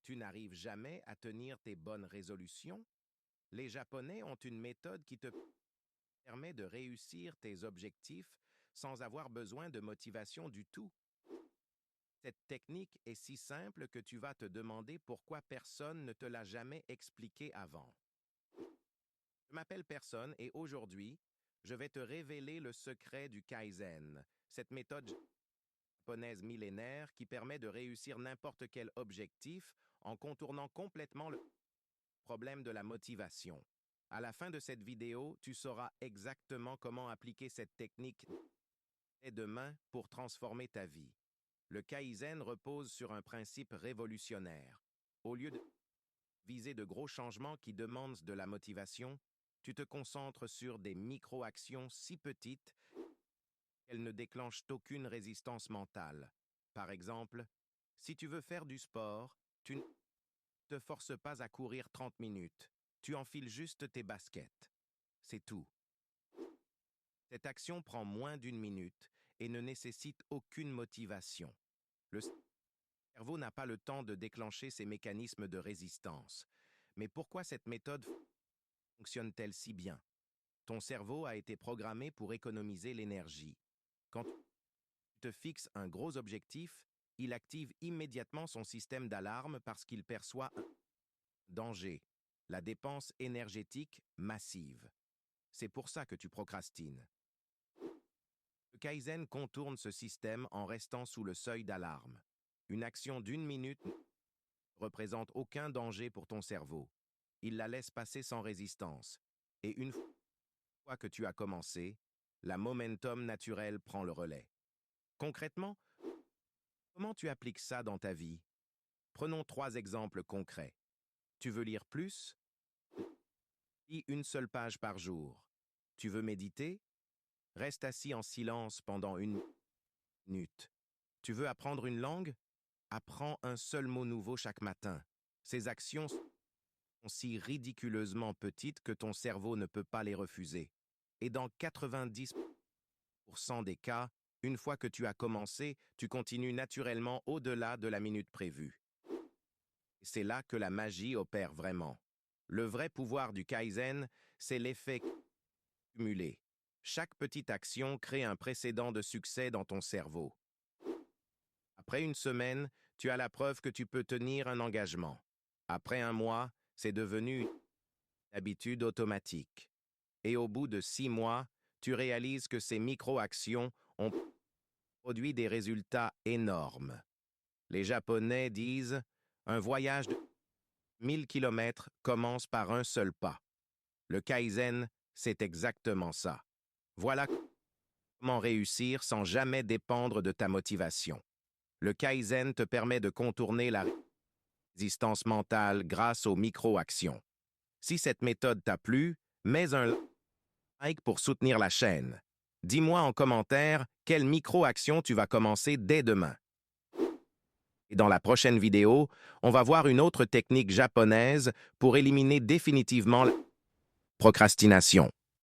Tu n'arrives jamais à tenir tes bonnes résolutions? Les Japonais ont une méthode qui te permet de réussir tes objectifs sans avoir besoin de motivation du tout. Cette technique est si simple que tu vas te demander pourquoi personne ne te l'a jamais expliqué avant. Je m'appelle Personne et aujourd'hui, je vais te révéler le secret du Kaizen, cette méthode japonaise millénaire qui permet de réussir n'importe quel objectif en contournant complètement le problème de la motivation. À la fin de cette vidéo, tu sauras exactement comment appliquer cette technique dès demain pour transformer ta vie. Le Kaizen repose sur un principe révolutionnaire. Au lieu de viser de gros changements qui demandent de la motivation, tu te concentres sur des micro-actions si petites qu'elles ne déclenchent aucune résistance mentale. Par exemple, si tu veux faire du sport, tu ne te forces pas à courir 30 minutes. Tu enfiles juste tes baskets. C'est tout. Cette action prend moins d'une minute et ne nécessite aucune motivation. Le cerveau n'a pas le temps de déclencher ces mécanismes de résistance. Mais pourquoi cette méthode fonctionne-t-elle si bien? Ton cerveau a été programmé pour économiser l'énergie. Quand tu te fixes un gros objectif, il active immédiatement son système d'alarme parce qu'il perçoit un danger, la dépense énergétique massive. C'est pour ça que tu procrastines. Le Kaizen contourne ce système en restant sous le seuil d'alarme. Une action d'une minute ne représente aucun danger pour ton cerveau. Il la laisse passer sans résistance. Et une fois que tu as commencé, la momentum naturelle prend le relais. Concrètement, comment tu appliques ça dans ta vie? Prenons 3 exemples concrets. Tu veux lire plus? Lis une seule page par jour. Tu veux méditer? Reste assis en silence pendant une minute. Tu veux apprendre une langue? Apprends un seul mot nouveau chaque matin. Ces actions sont si ridiculeusement petites que ton cerveau ne peut pas les refuser. Et dans 90% des cas, une fois que tu as commencé, tu continues naturellement au-delà de la minute prévue. Et c'est là que la magie opère vraiment. Le vrai pouvoir du Kaizen, c'est l'effet cumulé. Chaque petite action crée un précédent de succès dans ton cerveau. Après une semaine, tu as la preuve que tu peux tenir un engagement. Après un mois, c'est devenu une habitude automatique. Et au bout de 6 mois, tu réalises que ces micro-actions ont produit des résultats énormes. Les Japonais disent « Un voyage de 1000 km commence par un seul pas ». Le Kaizen, c'est exactement ça. Voilà comment réussir sans jamais dépendre de ta motivation. Le Kaizen te permet de contourner la résistance mentale grâce aux micro-actions. Si cette méthode t'a plu, mets un like pour soutenir la chaîne. Dis-moi en commentaire quelle micro-action tu vas commencer dès demain. Et dans la prochaine vidéo, on va voir une autre technique japonaise pour éliminer définitivement la procrastination.